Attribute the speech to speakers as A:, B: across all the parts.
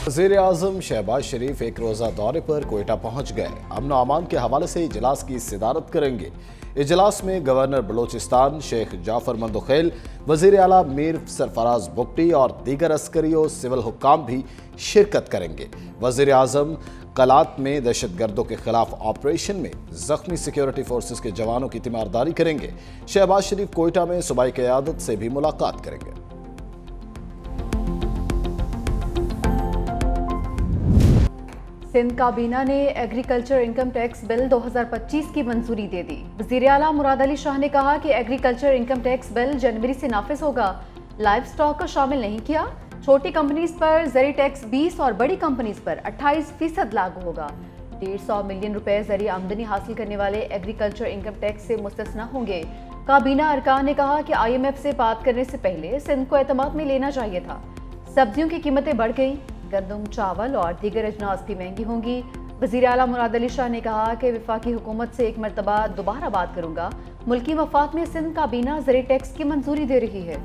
A: वज़ीर आज़म शहबाज शरीफ एक रोज़ा दौरे पर कोयटा पहुंच गए। अमन और अमान के हवाले से इजलास की सदारत करेंगे। इजलास में गवर्नर बलोचिस्तान शेख जाफर मंदोखेल, वज़ीर आला मीर सरफराज बुगटी और दीगर अस्करी और सिविल हुक्काम भी शिरकत करेंगे। वज़ीर आज़म कलात में दहशतगर्दों के खिलाफ ऑपरेशन में जख्मी सिक्योरिटी फोर्सेस के जवानों की तीमारदारी करेंगे। शहबाज शरीफ कोयटा में सूबाई क़यादत से भी मुलाकात करेंगे।
B: सिंध काबीना ने एग्रीकल्चर इनकम टैक्स बिल 2025 की मंजूरी दे दी। वज़ीर आला मुराद अली शाह ने कहा कि एग्रीकल्चर इनकम टैक्स बिल जनवरी से नाफिज होगा। लाइव स्टॉक को शामिल नहीं किया। छोटी कंपनीज पर ज़री टैक्स 20 और बड़ी कंपनीज पर 28% लागू होगा। 150 मिलियन रुपए ज़री आमदनी हासिल करने वाले एग्रीकल्चर इनकम टैक्स से मुस्तस्ना होंगे। काबीना अरकान ने कहा कि IMF से बात करने से पहले सिंध को एतमाद में लेना चाहिए था। सब्जियों की कीमतें बढ़ गई, गंदम, चावल और दीगर अजनास भी महंगी होंगी। वज़ीर आला मुराद अली शाह ने कहा कि वफाकी हुकूमत से एक मरतबा दोबारा बात करूंगा। मुल्की मफाद में सिंध काबीना ज़री टैक्स की मंजूरी दे रही है।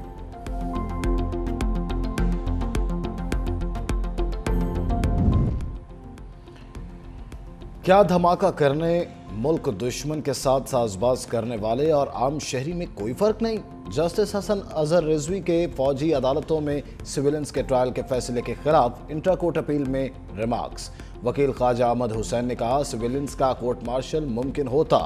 A: क्या धमाका करने, मुल्क दुश्मन के साथ साजबाज करने वाले और आम शहरी में कोई फर्क नहीं। जस्टिस हसन अजहर रिजवी के फौजी अदालतों में सिविलियंस के ट्रायल के फैसले के खिलाफ इंट्रा कोर्ट अपील में रिमार्क्स। वकील ख्वाजा अहमद हुसैन ने कहा, सिविलियंस का कोर्ट मार्शल मुमकिन होता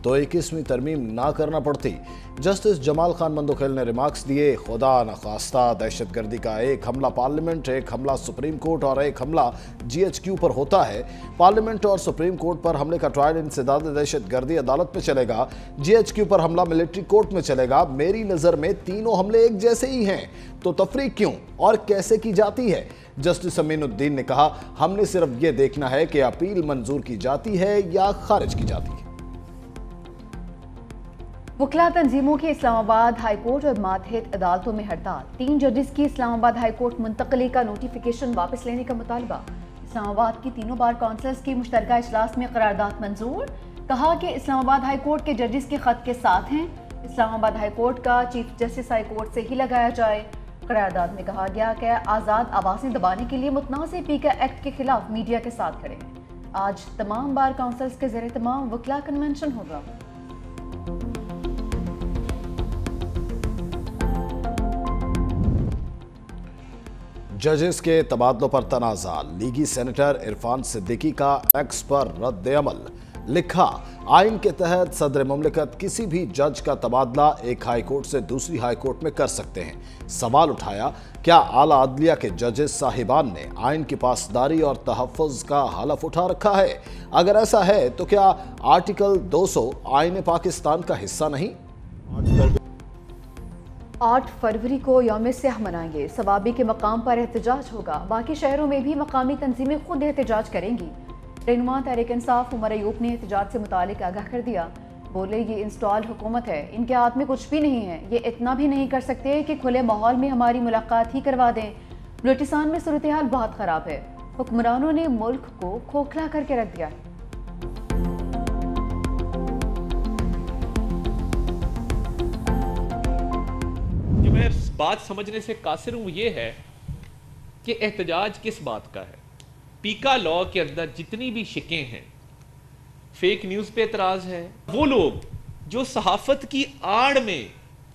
A: तो 21वीं तरमीम ना करना पड़ती। जस्टिस जमाल खान मंदोखेल ने रिमार्क्स दिए, खुदा न खास्ता दहशतगर्दी का एक हमला पार्लियामेंट, एक हमला सुप्रीम कोर्ट और एक हमला GHQ पर होता है। पार्लियामेंट और सुप्रीम कोर्ट पर हमले का ट्रायल इंसदाद दहशतगर्दी अदालत में चलेगा। GHQ पर हमला मिलिट्री कोर्ट में चलेगा। मेरी नज़र में तीनों हमले एक जैसे ही हैं, तो तफरीक क्यों और कैसे की जाती है? जस्टिस अमीनुद्दीन ने कहा, हमने सिर्फ ये देखना है कि अपील मंजूर की जाती है या खारिज की जाती है।
B: वकला तंजीमों की इस्लामाबाद हाईकोर्ट और मातहत अदालतों में हड़ताल। 3 जजेस की इस्लामाबाद हाईकोर्ट मुंतकली का नोटिफिकेशन वापस लेने का मुतालबा। इस्लामाबाद की तीनों बार काउंसिल्स की मुश्तरका इजलास में करारदाद मंजूर। कहा कि इस्लामाबाद हाईकोर्ट के जजेस के खत के साथ हैं। इस्लामाबाद हाईकोर्ट का चीफ जस्टिस हाईकोर्ट से ही लगाया जाए। करारदाद में कहा गया कि आज़ाद आवाज़ें दबाने के लिए मुतनाज़ पीका एक्ट के खिलाफ मीडिया के साथ खड़े हैं। आज तमाम बार काउंसिल्स के ज़रिए तमाम वकला कन्वेंशन होगा।
A: जजेस के तबादलों पर तनाज़ा। लीगी सेनेटर इरफान सिद्दीकी का एक्स पर रद्द अमल। लिखा, आइन के तहत सदर मुमलिकत किसी भी जज का तबादला एक हाई कोर्ट से दूसरी हाई कोर्ट में कर सकते हैं। सवाल उठाया, क्या आला अदलिया के जजेस साहिबान ने आइन की पासदारी और तहफ़्फ़ुज़ का हलफ उठा रखा है? अगर ऐसा है तो क्या आर्टिकल 200 आइन पाकिस्तान का हिस्सा नहीं?
B: 8 फरवरी को यौम स्याह मनाएंगे। सवाबी के मकाम पर एहतजाज होगा। बाकी शहरों में भी मकामी तंजीमें खुद एहतजाज करेंगी। रहनुमा तहरीक इंसाफ उमर अयूब ने एहतजाज से मुतालिक आगाह कर दिया। बोले, ये इंस्टॉल हुकूमत है, इनके हाथ में कुछ भी नहीं है। ये इतना भी नहीं कर सकते कि खुले माहौल में हमारी मुलाकात ही करवा दें। बलूचिस्तान में सूरत हाल बहुत ख़राब है। हुक्मरानों ने मुल्क को खोखला करके रख दिया है।
C: जो मैं बात समझने से कासिर हूँ ये है कि एहतजाज किस बात का है। पीका लॉ के अंदर जितनी भी शिकें हैं, फेक न्यूज़ पे एतराज़ है, वो लोग जो सहाफ़त की आड़ में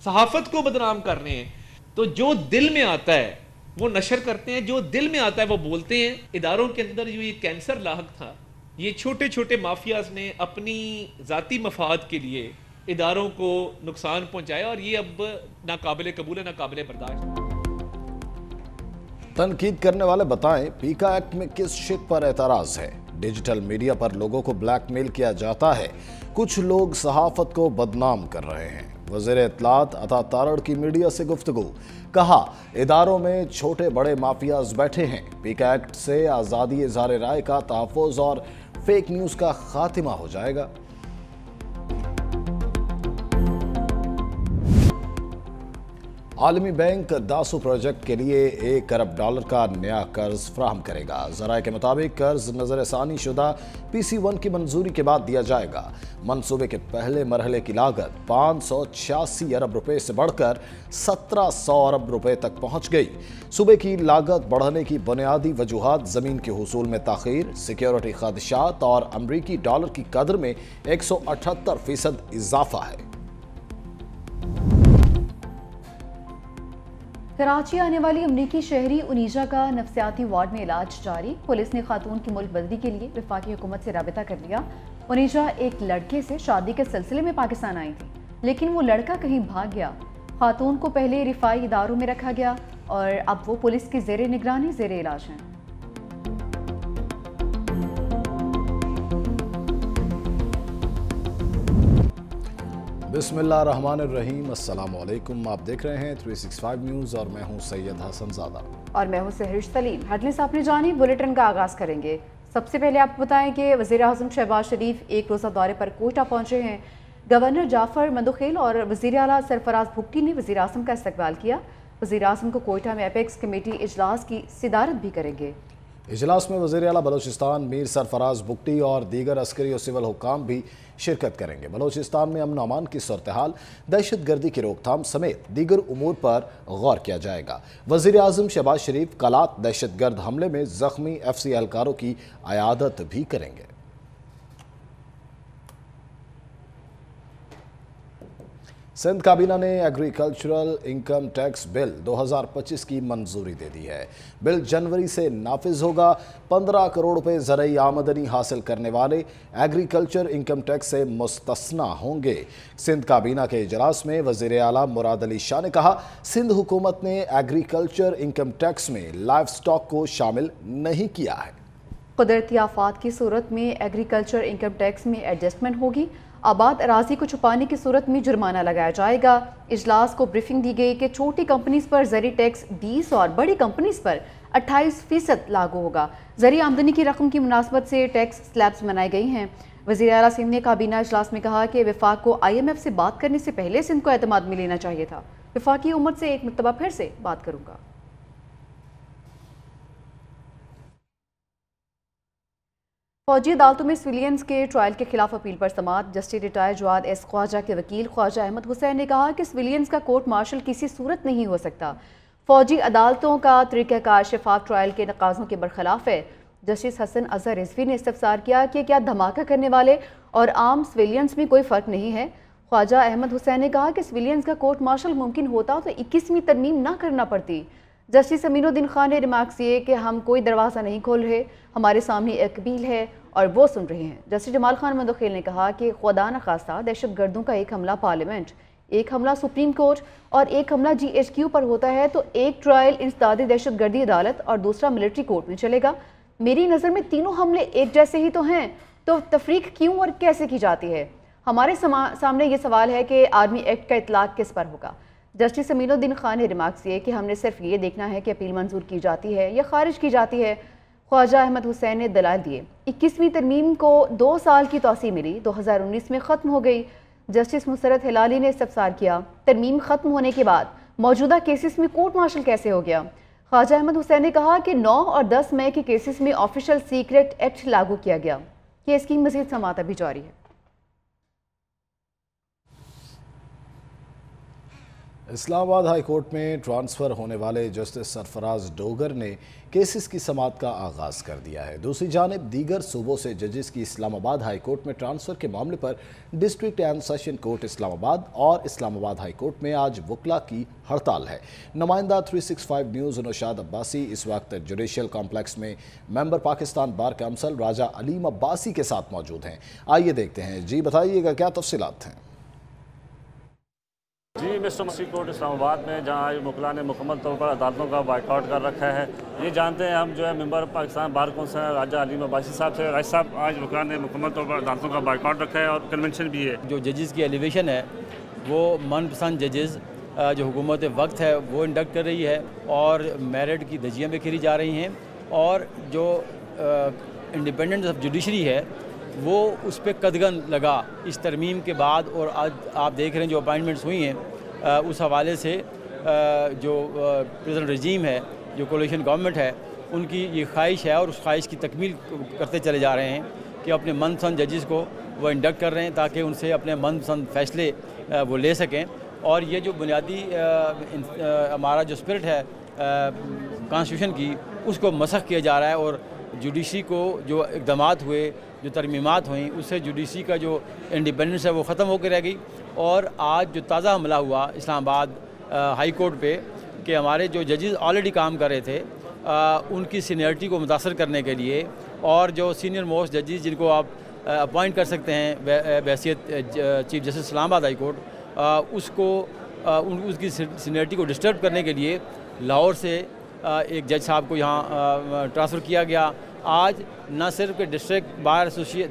C: सहाफ़त को बदनाम कर रहे हैं, तो जो दिल में आता है वो नशर करते हैं, जो दिल में आता है वो बोलते हैं। इदारों के अंदर जो ये कैंसर लाहक था, ये छोटे छोटे माफियाज ने अपनी ज़ाती मफाद के लिए इदारों को नुकसान पहुंचाया और ये अब नाकाबिले कबूल है, नाकाबिले बर्दाश्त।
A: तनकीद करने वाले बताएं, पीका एक्ट में किस शिक पर एतराज़ है? डिजिटल मीडिया पर लोगों को ब्लैकमेल किया जाता है। कुछ लोग सहाफ़त को बदनाम कर रहे हैं। वज़ीर इत्तलात अता तारड़ की मीडिया से गुफ्तगू। कहा, इदारों में छोटे बड़े माफियाज बैठे हैं। पीका एक्ट से आज़ादी इज़हार राय का तहफ़्फ़ुज़ और फेक न्यूज़ का खात्मा हो जाएगा। आलमी बैंक दासू प्रोजेक्ट के लिए $1 अरब का नया कर्ज फराहम करेगा। ज़राए के मुताबिक कर्ज नज़रसानी शुदा PC1 की मंजूरी के बाद दिया जाएगा। मंसूबे के पहले मरहले की लागत 586 अरब रुपए से बढ़कर 1700 अरब रुपए तक पहुंच गई। सूबे की लागत बढ़ने की बुनियादी वजूहात ज़मीन के हुसूल में ताख़ीर, सिक्योरिटी खदशात और अमरीकी डॉलर की कदर में 178% इजाफा है।
B: कराची आने वाली अमरीकी शहरी उनीजा का नफ्सियाती वार्ड में इलाज जारी। पुलिस ने खातून की मुल्क बदली के लिए वफाकी हुकूमत से राबिता कर लिया। उनीजा एक लड़के से शादी के सिलसिले में पाकिस्तान आई थी, लेकिन वो लड़का कहीं भाग गया। खातून को पहले रिफाई इदारों में रखा गया और अब वो पुलिस की ज़ेरे निगरानी ज़ेरे इलाज हैं।
A: बिस्मिल्लाहिर्रहमानिर्रहीम, अस्सलाम वालेकुम। आप देख रहे हैं 365 न्यूज़ और मैं हूं सैयद हसन ज़ादा
B: और मैं हूं सहरिश सलीम। हेडलाइंस आपने जानी, बुलेटिन का आगाज़ करेंगे। सबसे पहले आपको बताएं कि वज़ीर आज़म शहबाज शरीफ एक रोज़ा दौरे पर कोयटा पहुंचे हैं। गवर्नर जाफर मंदोखेल और वज़ीर आला सरफराज भुट्टी ने वज़ीर आज़म का इस्तकबाल किया। वज़ीर आज़म को कोयटा में एपेक्स कमेटी इजलास की सिदारत भी करेंगे।
A: इजलास में वज़ीर आला बलोचिस्तान मीर सरफराज भुट्टी और दीगर अस्करी और सिविल हुकाम भी शिरकत करेंगे। बलोचिस्तान में अमन अमान की सूरत हाल, दहशत गर्दी की रोकथाम समेत दीगर उमूर पर गौर किया जाएगा। वज़ीर आज़म शहबाज शरीफ कलात दहशत गर्द हमले में ज़ख्मी FC एहलकारों की अयादत भी करेंगे। सिंध काबीना ने एग्रीकल्चरल इनकम टैक्स बिल 2025 की मंजूरी दे दी है। बिल जनवरी से नाफिज होगा। 15 करोड़ रुपए ज़रई आमदनी हासिल करने वाले एग्रीकल्चर इनकम टैक्स से मुस्तस्ना होंगे। सिंध काबीना के इजलास में वज़ीर आला मुराद अली शाह ने कहा, सिंध हुकूमत ने एग्रीकल्चर इनकम टैक्स में लाइव स्टॉक को शामिल नहीं किया है।
B: कुदरती आफात की सूरत में एग्रीकल्चर इनकम टैक्स में एडजस्टमेंट होगी। आबाद अराजी को छुपाने की सूरत में जुर्माना लगाया जाएगा। इजलास को ब्रीफिंग दी गई कि छोटी कंपनीज पर ज़री टैक्स 20 और बड़ी कंपनीज पर 28% लागू होगा। ज़री आमदनी की रकम की मुनासबत से टैक्स स्लैब्स बनाई गई हैं। वज़ीर आला सिंध ने काबीना इजलास में कहा कि वफाक को IMF से बात करने से पहले सिंध को एतमाद में लेना चाहिए था। वफाकी हुकूमत से एक मरतबा फिर से बात करूँगा। फौजी अदालतों में सिविलियंस के ट्रायल के खिलाफ अपील पर समाअत। Justice retired Jawad S Khawaja के वकील ख्वाजा अहमद हुसैन ने कहा कि सिविलियंस का कोर्ट मार्शल किसी सूरत नहीं हो सकता। फौजी अदालतों का तरीक़ाकार शफाफ ट्रायल के नकाज़ों के बरखिलाफ है। जस्टिस हसन अजहर रिजवी ने इस्तफसार किया कि क्या धमाका करने वाले और आम सिविलियंस में कोई फ़र्क नहीं है। ख्वाजा अहमद हुसैन ने कहा कि सिविलियंस का कोर्ट मार्शल मुमकिन होता तो 21वीं तरमीम ना करना पड़ती। जस्टिस अमीनुद्दीन खान ने रिमार्क्स किए कि हम कोई दरवाज़ा नहीं खोल रहे, हमारे सामने एक अपील है और वो सुन रहे हैं। जस्टिस जमाल खान मंदोखेल ने कहा कि खुदा न खास्ता दहशत गर्दों का एक हमला पार्लियामेंट, एक हमला सुप्रीम कोर्ट और एक हमला GHQ पर होता है तो एक ट्रायल इंसदादी दहशत गर्दी अदालत और दूसरा मिलिट्री कोर्ट में चलेगा। मेरी नज़र में तीनों हमले एक जैसे ही तो हैं, तो तफरीक क्यों और कैसे की जाती है। हमारे सामने ये सवाल है कि आर्मी एक्ट का इतलाक किस पर होगा। जस्टिस अमीनुद्दीन खान ने रिमार्क्स किए कि हमने सिर्फ ये देखना है कि अपील मंजूर की जाती है या खारिज की जाती है। ख्वाजा अहमद हुसैन ने दलाल दिए। 21वीं तरमीम को 2 साल की तौसी मिली, 2019 में ख़त्म हो गई। जस्टिस मुसरत हिलाली ने इस्तफसार किया, तरमीम ख़त्म होने के बाद मौजूदा केसेस में कोर्ट मार्शल कैसे हो गया। ख्वाजा अहमद हुसैन ने कहा कि 9 और 10 मई के केसेस में ऑफिशियल सीक्रेट एक्ट लागू किया गया। केस की मज़ीद समाअत अभी जारी है।
A: इस्लामाबाद हाई कोर्ट में ट्रांसफ़र होने वाले जस्टिस सरफराज डोगर ने केसेस की समाअत का आगाज़ कर दिया है। दूसरी जानिब दीगर सूबों से जजेस की इस्लामाबाद हाई कोर्ट में ट्रांसफ़र के मामले पर district and session court Islamabad और इस्लामाबाद हाई कोर्ट में आज वकला की हड़ताल है। नुमाइंदा 365 न्यूज़ नौशाद अब्बासी इस वक्त जुडिशल कॉम्प्लेक्स में मेंबर पाकिस्तान बार काउंसिल राजा अलीम अब्बासी के साथ मौजूद हैं। आइए देखते हैं। जी बताइएगा, क्या तफसीलात हैं?
D: जी, मिस्टर मसी कोर्ट इस्लामाबाद में जहां आज मुकला ने मुकम्मल तौर पर अदालतों का बाइकआउट कर रखा है। ये जानते हैं हम जो है मेंबर पाकिस्तान बार काउंसिल राजा अलीम अब्बासी साहब से। राज साहब, आज मुकला ने मुकम्मल तौर पर अदालतों का बाइकआउट रखा है और कन्वेंशन भी है।
E: जो जजेस की एलिवेशन है वो मनपसंद जजेस जो हुकूमत वक्त है वो इंडक्ट कर रही है और मेरिट की धज्जियाँ बिखेरी जा रही हैं और जो इंडिपेंडेंस ऑफ जुडिशरी है वो उस पर कदगन लगा इस तरमीम के बाद। और आज आप देख रहे हैं जो अपॉइंटमेंट्स हुई हैं उस हवाले से جو پریزنٹ رجیم ہے، جو کولیشن گورنمنٹ ہے، ان کی یہ خواہش ہے اور اس خواہش کی تکمیل کرتے چلے جا رہے ہیں کہ اپنے من پسند ججز کو وہ انڈکٹ کر رہے ہیں تاکہ ان سے اپنے من پسند فیصلے وہ لے سکیں. اور یہ جو بنیادی ہمارا جو اسپرٹ ہے کانسٹیٹیوشن کی، اس کو مسخ کیا جا رہا ہے اور جوڈیشری کو جو اقدامات ہوئے، جو ترمیمات ہوئیں، اس سے جوڈیشری کا جو انڈیپینڈنس ہے وہ ختم ہو کے رہ گئی. اور آج جو تازہ حملہ ہوا اسلام آباد ہائی کورٹ پہ کہ ہمارے جو ججز آلریڈی کام کر رہے تھے ان کی سینئرٹی کو متاثر کرنے کے لیے، اور جو سینئر موسٹ ججز جن کو آپ اپوائنٹ کر سکتے ہیں بحیثیت چیف جسٹس اسلام آباد ہائی کورٹ، اس کی سینئرٹی کو ڈسٹرب کرنے کے لیے لاہور سے ایک جج صاحب کو یہاں ٹرانسفر کیا گیا. آج نہ صرف کہ ڈسٹرکٹ بار ایسوسیشن